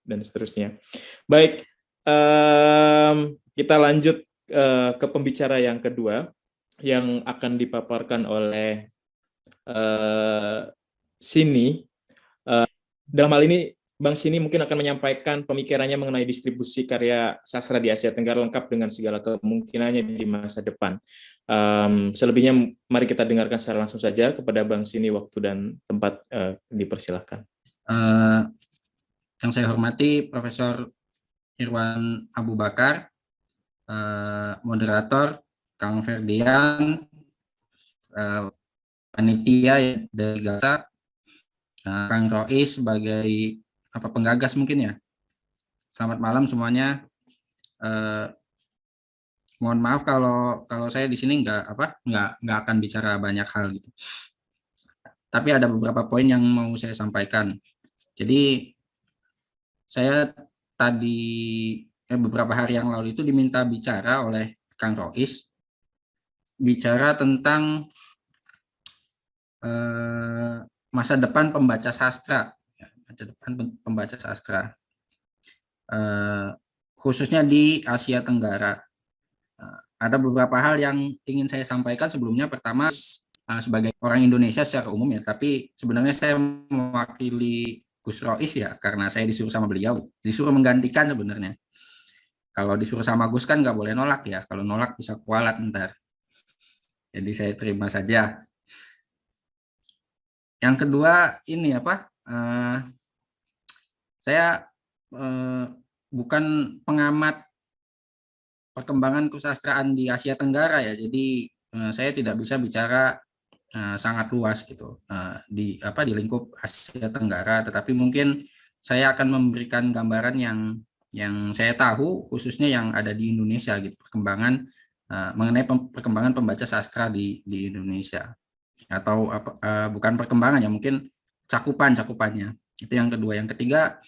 dan seterusnya. Baik, kita lanjut ke pembicara yang kedua yang akan dipaparkan oleh Sini. Dalam hal ini Bang Sini mungkin akan menyampaikan pemikirannya mengenai distribusi karya sastra di Asia Tenggara lengkap dengan segala kemungkinannya di masa depan. Selebihnya mari kita dengarkan secara langsung saja. Kepada Bang Sini, waktu dan tempat dipersilahkan. Yang saya hormati Profesor Irwan Abu Bakar, moderator Kang Ferdian, panitia dari GASA, Kang Rois sebagai penggagas mungkin ya. Selamat malam semuanya. Mohon maaf kalau saya di sini nggak akan bicara banyak hal gitu. Tapi ada beberapa poin yang mau saya sampaikan. Jadi saya tadi beberapa hari yang lalu itu diminta bicara oleh Kang Rois, bicara tentang masa depan pembaca sastra, khususnya di Asia Tenggara. Ada beberapa hal yang ingin saya sampaikan sebelumnya. Pertama, sebagai orang Indonesia secara umum ya, tapi sebenarnya saya mewakili Gus Rois ya, karena saya disuruh sama beliau, disuruh menggantikan sebenarnya. Kalau disuruh sama Gus kan nggak boleh nolak ya, kalau nolak bisa kualat ntar. Jadi saya terima saja. Yang kedua ini saya bukan pengamat perkembangan kesusastraan di Asia Tenggara ya, jadi saya tidak bisa bicara sangat luas gitu di lingkup Asia Tenggara, tetapi mungkin saya akan memberikan gambaran yang saya tahu, khususnya yang ada di Indonesia gitu, perkembangan mengenai perkembangan pembaca sastra di Indonesia, atau bukan perkembangan ya, mungkin cakupannya. Itu yang kedua. Yang ketiga,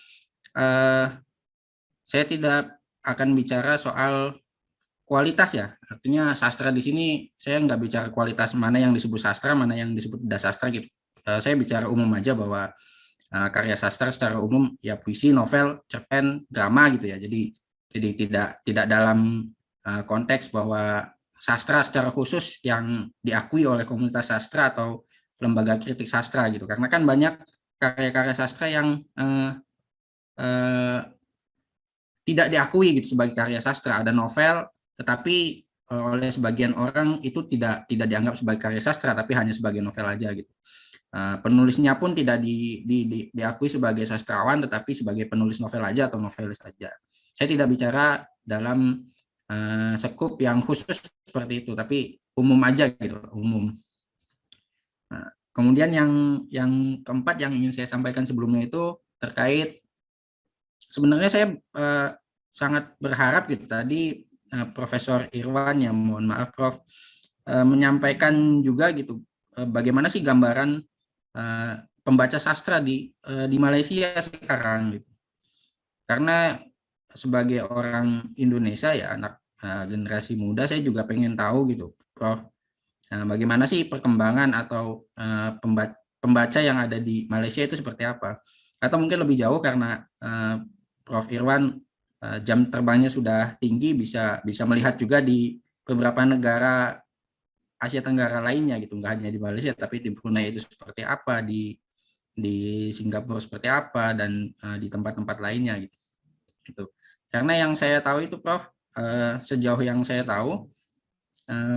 saya tidak akan bicara soal kualitas ya, artinya sastra di sini saya nggak bicara kualitas mana yang disebut sastra, mana yang disebut dasastra gitu. Saya bicara umum aja bahwa karya sastra secara umum ya puisi, novel, cerpen, drama gitu ya. Jadi tidak dalam konteks bahwa sastra secara khusus yang diakui oleh komunitas sastra atau lembaga kritik sastra gitu. Karena kan banyak karya-karya sastra yang tidak diakui gitu sebagai karya sastra. Ada novel tetapi oleh sebagian orang itu tidak dianggap sebagai karya sastra, tapi hanya sebagai novel aja gitu. Penulisnya pun tidak diakui sebagai sastrawan, tetapi sebagai penulis novel aja atau novelis aja. Saya tidak bicara dalam sekup yang khusus seperti itu, tapi umum aja gitu, umum. Kemudian yang keempat yang ingin saya sampaikan sebelumnya itu terkait, sebenarnya saya sangat berharap gitu tadi Profesor Irwan, yang mohon maaf Prof, menyampaikan juga gitu bagaimana sih gambaran pembaca sastra di Malaysia sekarang gitu. Karena sebagai orang Indonesia ya, anak generasi muda, saya juga pengen tahu gitu Prof, bagaimana sih perkembangan atau pembaca yang ada di Malaysia itu seperti apa. Atau mungkin lebih jauh karena Prof Irwan jam terbangnya sudah tinggi, bisa melihat juga di beberapa negara Asia Tenggara lainnya gitu, nggak hanya di Malaysia tapi di Brunei itu seperti apa, di Singapura seperti apa, dan di tempat-tempat lainnya gitu. Karena yang saya tahu itu Prof, sejauh yang saya tahu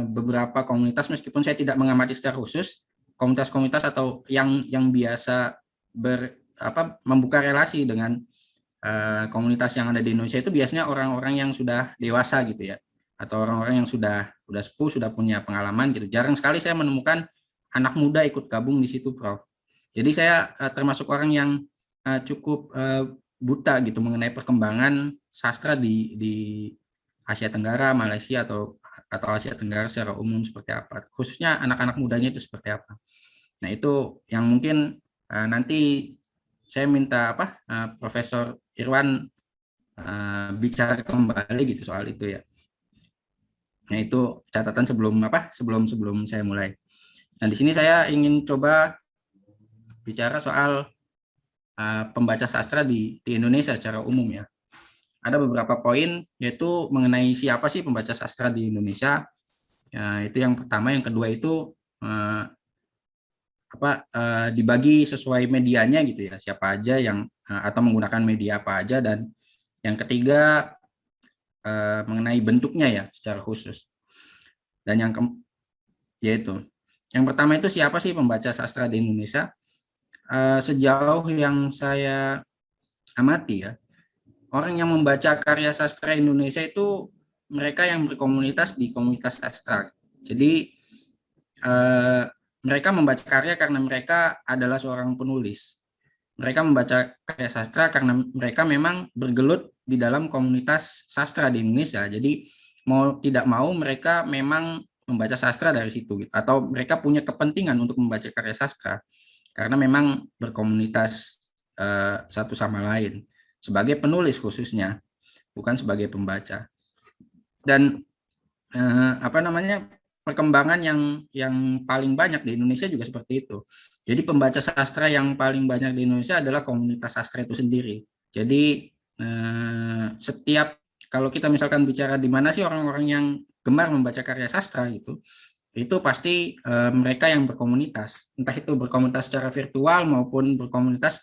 beberapa komunitas, meskipun saya tidak mengamati secara khusus, komunitas-komunitas atau yang biasa membuka relasi dengan komunitas yang ada di Indonesia itu biasanya orang-orang yang sudah dewasa gitu ya, atau orang-orang yang sudah sepuh, sudah punya pengalaman gitu. Jarang sekali saya menemukan anak muda ikut gabung di situ Prof. Jadi saya termasuk orang yang cukup buta gitu mengenai perkembangan sastra di Asia Tenggara, Malaysia atau Asia Tenggara secara umum seperti apa, khususnya anak-anak mudanya itu seperti apa. Nah itu yang mungkin nanti saya minta Profesor Irwan bicara kembali gitu soal itu ya. Nah itu catatan sebelum saya mulai. Nah di sini saya ingin coba bicara soal pembaca sastra di Indonesia secara umum ya. Ada beberapa poin, yaitu mengenai siapa sih pembaca sastra di Indonesia. Ya, itu yang pertama. Yang kedua itu dibagi sesuai medianya gitu ya, siapa aja yang atau menggunakan media apa aja. Dan yang ketiga mengenai bentuknya ya secara khusus. Dan yaitu yang pertama itu siapa sih pembaca sastra di Indonesia. Sejauh yang saya amati ya, orang yang membaca karya sastra Indonesia itu mereka yang berkomunitas di komunitas sastra. Jadi mereka membaca karya karena mereka adalah seorang penulis. Mereka membaca karya sastra karena mereka memang bergelut di dalam komunitas sastra di Indonesia. Jadi mau tidak mau mereka memang membaca sastra dari situ, atau mereka punya kepentingan untuk membaca karya sastra karena memang berkomunitas satu sama lain sebagai penulis khususnya, bukan sebagai pembaca. Dan perkembangan yang paling banyak di Indonesia juga seperti itu. Jadi pembaca sastra yang paling banyak di Indonesia adalah komunitas sastra itu sendiri. Jadi setiap kalau kita misalkan bicara di mana sih orang-orang yang gemar membaca karya sastra gitu, itu pasti mereka yang berkomunitas, entah itu berkomunitas secara virtual maupun berkomunitas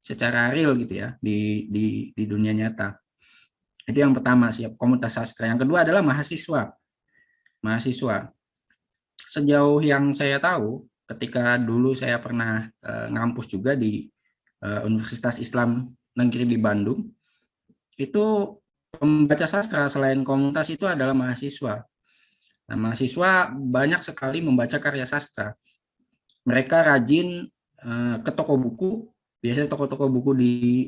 secara real gitu ya di dunia nyata. Itu yang pertama, siap komunitas sastra. Yang kedua adalah mahasiswa. Sejauh yang saya tahu, ketika dulu saya pernah ngampus juga di Universitas Islam Negeri di Bandung, itu pembaca sastra selain komunitas itu adalah mahasiswa. Nah, mahasiswa banyak sekali membaca karya sastra. Mereka rajin ke toko buku, biasanya toko-toko buku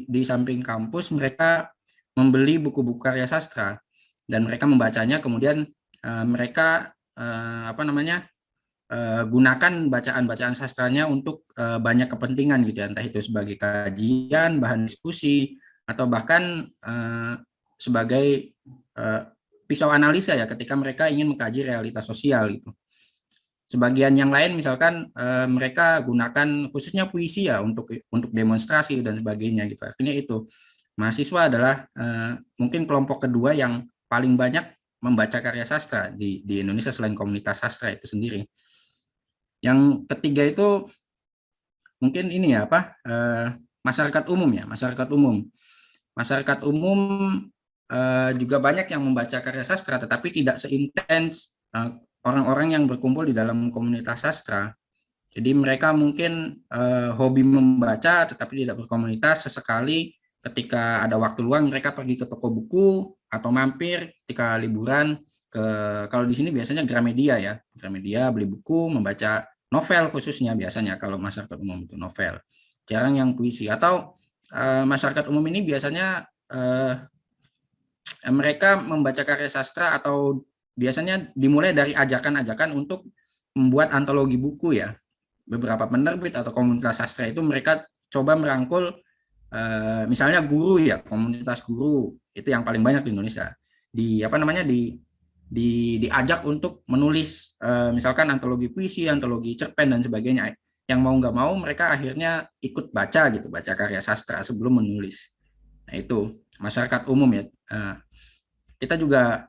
di samping kampus, mereka membeli buku-buku karya sastra dan mereka membacanya, kemudian mereka gunakan bacaan-bacaan sastranya untuk banyak kepentingan gitu ya, entah itu sebagai kajian, bahan diskusi, atau bahkan sebagai pisau analisa ya ketika mereka ingin mengkaji realitas sosial gitu. Sebagian yang lain misalkan mereka gunakan khususnya puisi ya untuk demonstrasi dan sebagainya gitu. Artinya itu mahasiswa adalah mungkin kelompok kedua yang paling banyak membaca karya sastra di Indonesia selain komunitas sastra itu sendiri. Yang ketiga itu mungkin ini ya masyarakat umum ya, masyarakat umum juga banyak yang membaca karya sastra, tetapi tidak seintens orang-orang yang berkumpul di dalam komunitas sastra. Jadi mereka mungkin hobi membaca tetapi tidak berkomunitas. Sesekali ketika ada waktu luang mereka pergi ke toko buku atau mampir ketika liburan kalau di sini biasanya Gramedia ya, Gramedia beli buku, membaca novel khususnya biasanya kalau masyarakat umum itu novel. Jarang yang puisi. Atau masyarakat umum ini biasanya mereka membaca karya sastra atau biasanya dimulai dari ajakan-ajakan untuk membuat antologi buku ya. Beberapa penerbit atau komunitas sastra itu mereka coba merangkul misalnya guru ya, komunitas guru itu yang paling banyak di Indonesia. Diajak untuk menulis misalkan antologi puisi, antologi cerpen dan sebagainya. Yang mau nggak mau mereka akhirnya ikut baca gitu, baca karya sastra sebelum menulis. Nah itu masyarakat umum ya. Kita juga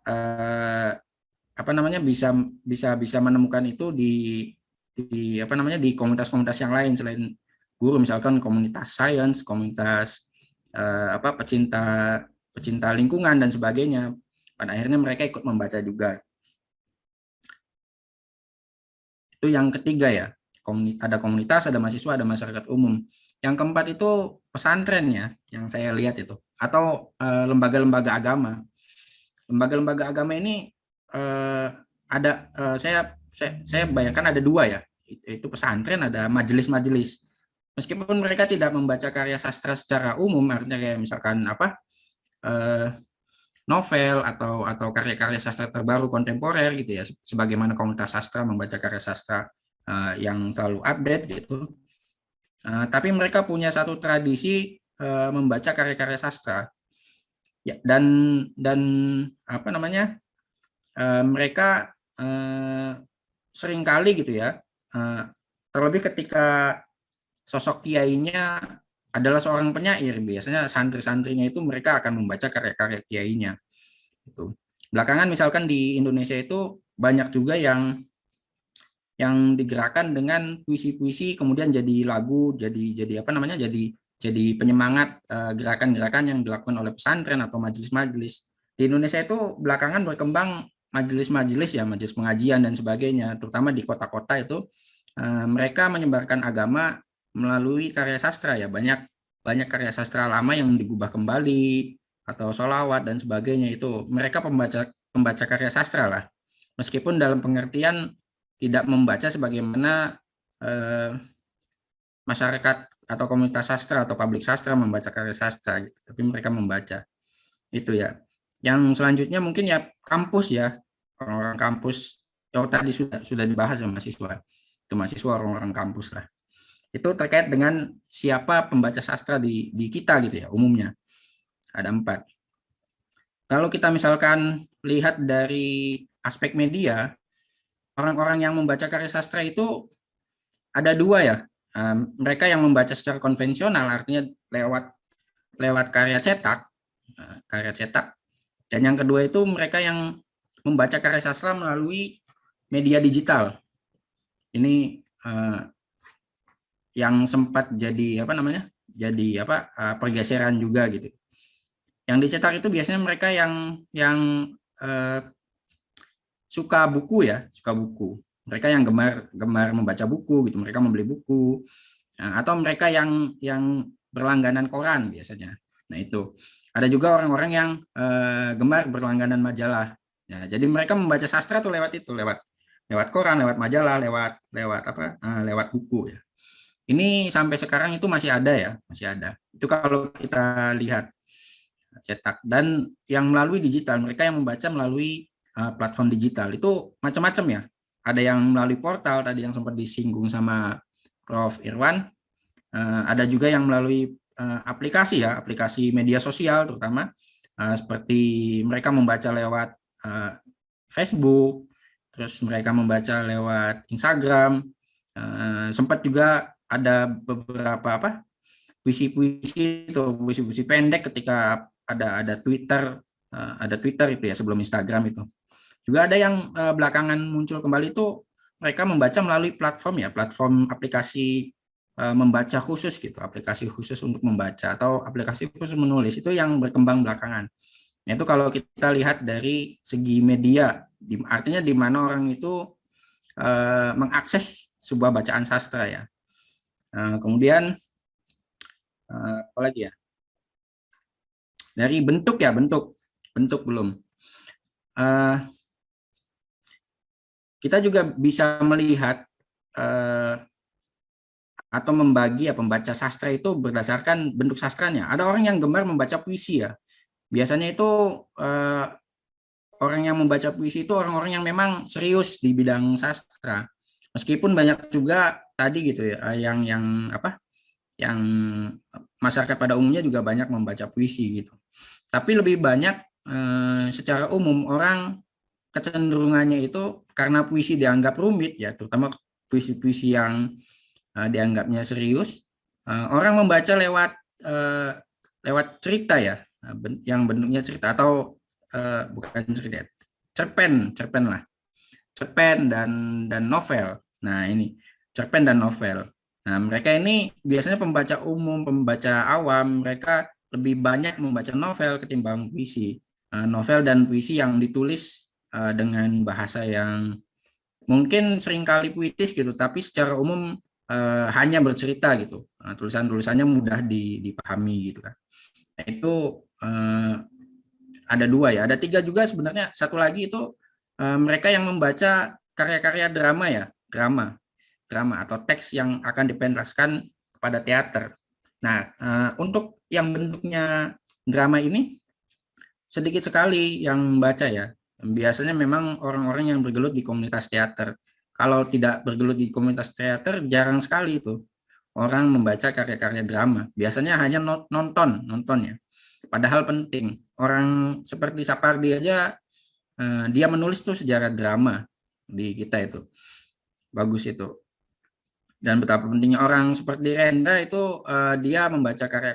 bisa menemukan itu di komunitas-komunitas yang lain selain guru, misalkan komunitas sains, komunitas pecinta lingkungan dan sebagainya. Pada akhirnya mereka ikut membaca juga. Itu yang ketiga ya, ada komunitas, ada mahasiswa, ada masyarakat umum. Yang keempat itu pesantren ya, yang saya lihat itu, atau lembaga-lembaga agama. Lembaga-lembaga agama ini saya bayangkan ada dua ya, itu pesantren, ada majelis-majelis. Meskipun mereka tidak membaca karya sastra secara umum, artinya kayak misalkan novel atau karya-karya sastra terbaru kontemporer gitu ya, sebagaimana komunitas sastra membaca karya sastra yang selalu update gitu. Tapi mereka punya satu tradisi membaca karya-karya sastra ya, dan mereka seringkali gitu ya, terlebih ketika sosok kiainya adalah seorang penyair, biasanya santri-santrinya itu mereka akan membaca karya-karya kiainya. Itu. Belakangan misalkan di Indonesia itu banyak juga yang digerakkan dengan puisi-puisi kemudian jadi lagu, jadi apa namanya, jadi penyemangat gerakan-gerakan yang dilakukan oleh pesantren atau majelis-majelis. Di Indonesia itu belakangan berkembang majelis-majelis ya, majelis pengajian dan sebagainya, terutama di kota-kota itu mereka menyebarkan agama melalui karya sastra ya, banyak karya sastra lama yang digubah kembali atau sholawat dan sebagainya, itu mereka pembaca karya sastra lah, meskipun dalam pengertian tidak membaca sebagaimana masyarakat atau komunitas sastra atau publik sastra membaca karya sastra gitu. Tapi mereka membaca itu ya. Yang selanjutnya mungkin ya kampus ya, orang-orang kampus. Oh, tadi sudah dibahas ya mahasiswa, itu mahasiswa orang-orang kampus lah. Itu terkait dengan siapa pembaca sastra di kita gitu ya, umumnya ada 4. Kalau kita misalkan lihat dari aspek media, orang-orang yang membaca karya sastra itu ada 2 ya. Mereka yang membaca secara konvensional, artinya lewat karya cetak, dan yang kedua itu mereka yang membaca karya sastra melalui media digital. Ini yang sempat jadi pergeseran juga gitu. Yang dicetak itu biasanya mereka yang suka buku ya, suka buku. Mereka yang gemar membaca buku gitu, mereka membeli buku. Nah, atau mereka yang berlangganan koran biasanya. Nah, itu. Ada juga orang-orang yang gemar berlangganan majalah. Ya, jadi mereka membaca sastra tuh lewat itu, lewat koran, lewat majalah, lewat buku ya. Ini sampai sekarang itu masih ada ya, masih ada. Itu kalau kita lihat cetak, dan yang melalui digital, mereka yang membaca melalui platform digital itu macam-macam ya. Ada yang melalui portal tadi yang sempat disinggung sama Prof. Irwan, ada juga yang melalui aplikasi ya, aplikasi media sosial terutama, seperti mereka membaca lewat Facebook, terus mereka membaca lewat Instagram, sempat juga ada beberapa puisi-puisi atau puisi-puisi pendek ketika ada Twitter, itu ya sebelum Instagram itu. Juga ada yang belakangan muncul kembali itu mereka membaca melalui platform ya, platform aplikasi membaca khusus gitu, aplikasi khusus untuk membaca atau aplikasi khusus menulis, itu yang berkembang belakangan. Itu kalau kita lihat dari segi media, artinya di mana orang itu mengakses sebuah bacaan sastra ya. Kemudian apa lagi ya? Dari bentuk ya, bentuk belum. Kita juga bisa melihat atau membagi ya pembaca sastra itu berdasarkan bentuk sastranya. Ada orang yang gemar membaca puisi ya. Biasanya itu orang yang membaca puisi itu orang-orang yang memang serius di bidang sastra. Meskipun banyak juga tadi gitu ya, yang masyarakat pada umumnya juga banyak membaca puisi gitu. Tapi lebih banyak secara umum orang kecenderungannya itu karena puisi dianggap rumit ya, terutama puisi-puisi yang dianggapnya serius, orang membaca lewat cerita ya, yang bentuknya cerita atau bukan cerita, cerpen lah, cerpen dan novel. Nah ini cerpen dan novel. Nah mereka ini biasanya pembaca umum, pembaca awam, mereka lebih banyak membaca novel ketimbang puisi. Novel dan puisi yang ditulis dengan bahasa yang mungkin seringkali puitis gitu, tapi secara umum hanya bercerita gitu. Tulisan-tulisannya mudah dipahami gitu kan. Nah, itu ada 2 ya, ada 3 juga sebenarnya. Satu lagi itu mereka yang membaca karya-karya drama ya, drama atau teks yang akan dipentaskan kepada teater. Nah, untuk yang bentuknya drama ini sedikit sekali yang membaca ya. Biasanya memang orang-orang yang bergelut di komunitas teater. Kalau tidak bergelut di komunitas teater, jarang sekali itu orang membaca karya-karya drama. Biasanya hanya nonton ya. Padahal penting. Orang seperti Sapardi aja, dia menulis tuh sejarah drama di kita itu. Bagus itu. Dan betapa pentingnya orang seperti Rendra itu, dia membaca karya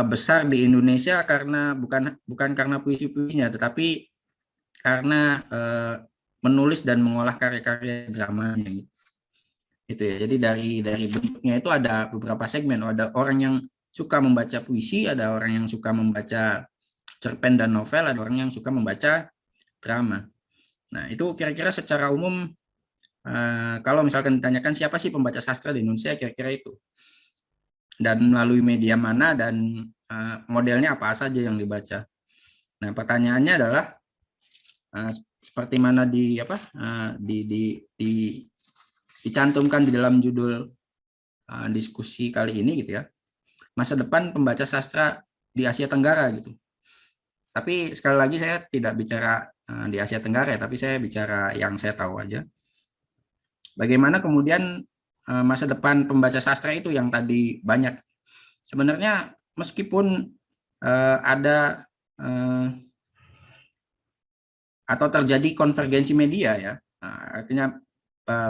besar di Indonesia karena bukan bukan karena puisi-puisinya, tetapi karena menulis dan mengolah karya-karya dramanya gitu. Itu ya. Jadi dari bentuknya itu ada beberapa segmen. Ada orang yang suka membaca puisi, ada orang yang suka membaca cerpen dan novel, ada orang yang suka membaca drama. Nah, itu kira-kira secara umum, kalau misalkan ditanyakan siapa sih pembaca sastra di Indonesia, kira-kira itu. Dan melalui media mana dan modelnya apa saja yang dibaca. Nah, pertanyaannya adalah seperti mana dicantumkan di dalam judul diskusi kali ini gitu ya. Masa depan pembaca sastra di Asia Tenggara gitu. Tapi sekali lagi saya tidak bicara di Asia Tenggara, tapi saya bicara yang saya tahu aja. Bagaimana kemudian masa depan pembaca sastra itu yang tadi banyak. Sebenarnya meskipun ada atau terjadi konvergensi media ya, artinya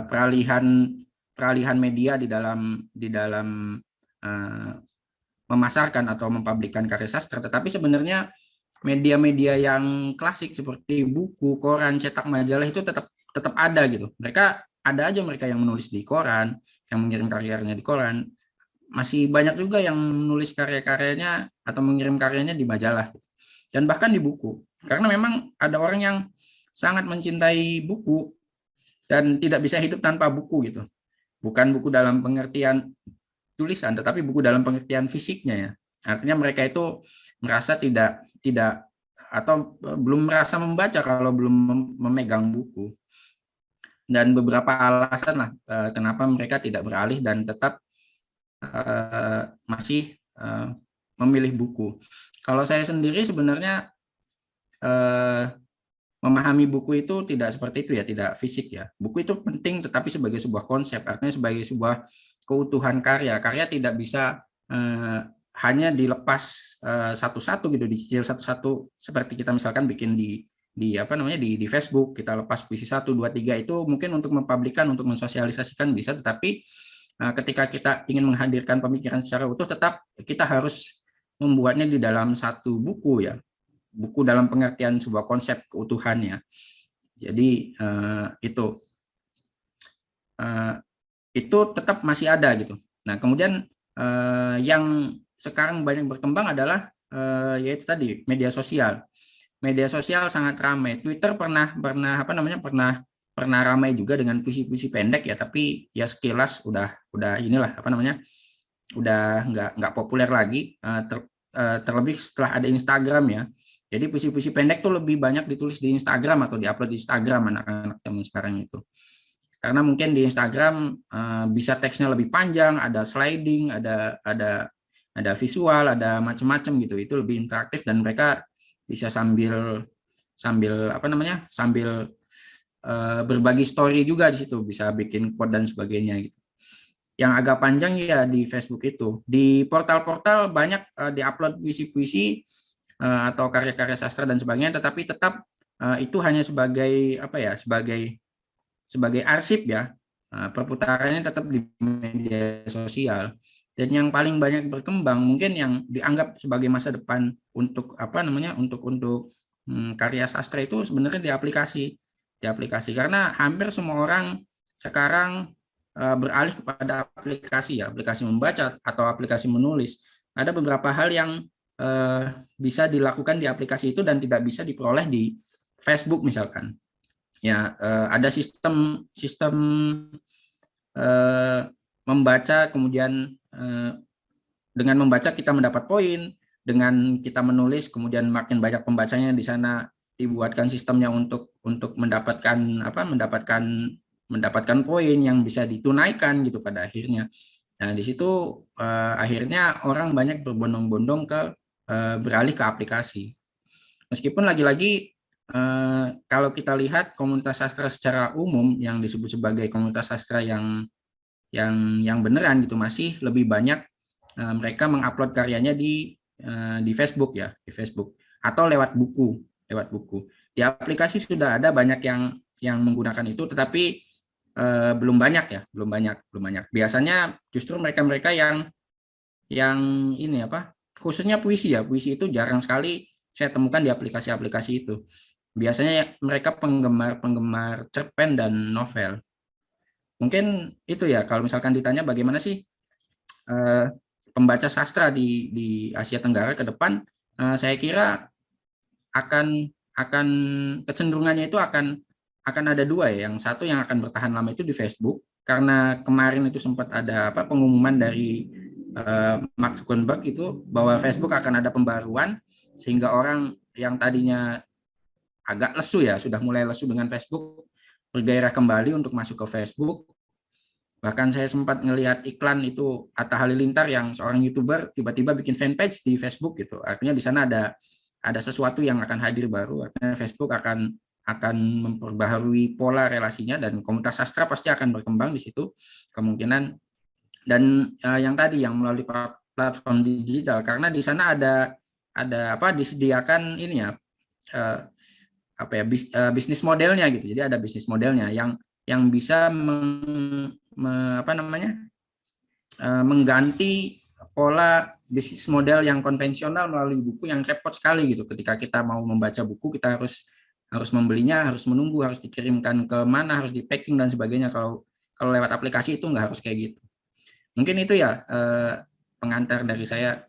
peralihan media di dalam memasarkan atau mempublikkan karya sastra, tetapi sebenarnya media-media yang klasik seperti buku, koran, cetak majalah itu tetap ada gitu. Mereka yang menulis di koran, yang mengirim karyanya di koran. Masih banyak juga yang menulis karya-karyanya atau mengirim karyanya di majalah dan bahkan di buku. Karena memang ada orang yang sangat mencintai buku dan tidak bisa hidup tanpa buku gitu. Bukan buku dalam pengertian tulisan, tetapi buku dalam pengertian fisiknya ya. Artinya mereka itu merasa tidak atau belum merasa membaca kalau belum memegang buku. Dan beberapa alasan lah kenapa mereka tidak beralih dan tetap masih memilih buku. Kalau saya sendiri sebenarnya memahami buku itu tidak seperti itu ya, tidak fisik ya. Buku itu penting tetapi sebagai sebuah konsep, artinya sebagai sebuah keutuhan karya. Karya tidak bisa hanya dilepas satu-satu gitu, dicicil satu-satu seperti kita misalkan bikin di Facebook, kita lepas puisi 1, 2, 3 itu mungkin untuk mempublikkan, untuk mensosialisasikan bisa, tetapi ketika kita ingin menghadirkan pemikiran secara utuh, tetap kita harus membuatnya di dalam satu buku ya, buku dalam pengertian sebuah konsep keutuhannya. Jadi itu tetap masih ada gitu. Nah kemudian yang sekarang banyak berkembang adalah yaitu tadi media sosial. Media sosial sangat ramai. Twitter pernah ramai juga dengan puisi-puisi pendek ya, tapi ya sekilas udah udah nggak populer lagi, terlebih setelah ada Instagram ya. Jadi puisi-puisi pendek tuh lebih banyak ditulis di Instagram atau diupload di Instagram anak-anak zaman sekarang itu. Karena mungkin di Instagram bisa teksnya lebih panjang, ada sliding, ada visual, ada macam-macam gitu. Itu lebih interaktif dan mereka bisa sambil berbagi story juga di situ, bisa bikin quote dan sebagainya gitu. Yang agak panjang ya di Facebook itu. Di portal-portal banyak diupload puisi-puisi atau karya-karya sastra dan sebagainya, tetapi tetap itu hanya sebagai sebagai arsip ya. Perputarannya tetap di media sosial. Dan yang paling banyak berkembang mungkin yang dianggap sebagai masa depan untuk karya sastra itu sebenarnya di aplikasi karena hampir semua orang sekarang beralih kepada aplikasi membaca atau aplikasi menulis. Ada beberapa hal yang bisa dilakukan di aplikasi itu dan tidak bisa diperoleh di Facebook misalkan. Ya, ada sistem membaca, kemudian dengan membaca kita mendapat poin, dengan kita menulis kemudian makin banyak pembacanya. Di sana dibuatkan sistemnya untuk mendapatkan poin yang bisa ditunaikan gitu pada akhirnya. Nah, di situ akhirnya orang banyak berbondong-bondong beralih ke aplikasi. Meskipun lagi-lagi kalau kita lihat komunitas sastra secara umum yang disebut sebagai komunitas sastra yang beneran gitu, masih lebih banyak mereka mengupload karyanya di Facebook ya, di Facebook atau lewat buku. Di aplikasi sudah ada banyak yang menggunakan itu, tetapi belum banyak ya, belum banyak. Biasanya justru mereka-mereka yang ini apa, khususnya puisi ya, puisi itu jarang sekali saya temukan di aplikasi-aplikasi itu. Biasanya mereka penggemar cerpen dan novel. Mungkin itu ya, kalau misalkan ditanya bagaimana sih eh, pembaca sastra di Asia Tenggara ke depan, saya kira akan kecenderungannya itu akan ada dua ya. Yang satu yang akan bertahan lama itu di Facebook, karena kemarin itu sempat ada apa pengumuman dari Mark Zuckerberg itu bahwa Facebook akan ada pembaruan sehingga orang yang tadinya agak lesu ya, sudah mulai lesu dengan Facebook, bergairah kembali untuk masuk ke Facebook. Bahkan saya sempat ngelihat iklan itu Atta Halilintar yang seorang YouTuber tiba-tiba bikin fanpage di Facebook gitu. Artinya di sana ada sesuatu yang akan hadir baru. Artinya Facebook akan memperbaharui pola relasinya dan komunitas sastra pasti akan berkembang di situ kemungkinan. Dan yang tadi yang melalui platform digital, karena di sana ada apa disediakan ini ya apa ya bisnis modelnya gitu. Jadi ada bisnis modelnya yang bisa apa namanya mengganti pola bisnis model yang konvensional melalui buku yang repot sekali gitu. Ketika kita mau membaca buku, kita harus membelinya, harus menunggu, harus dikirimkan ke mana, harus di packing dan sebagainya. Kalau lewat aplikasi itu nggak harus kayak gitu. Mungkin itu ya pengantar dari saya.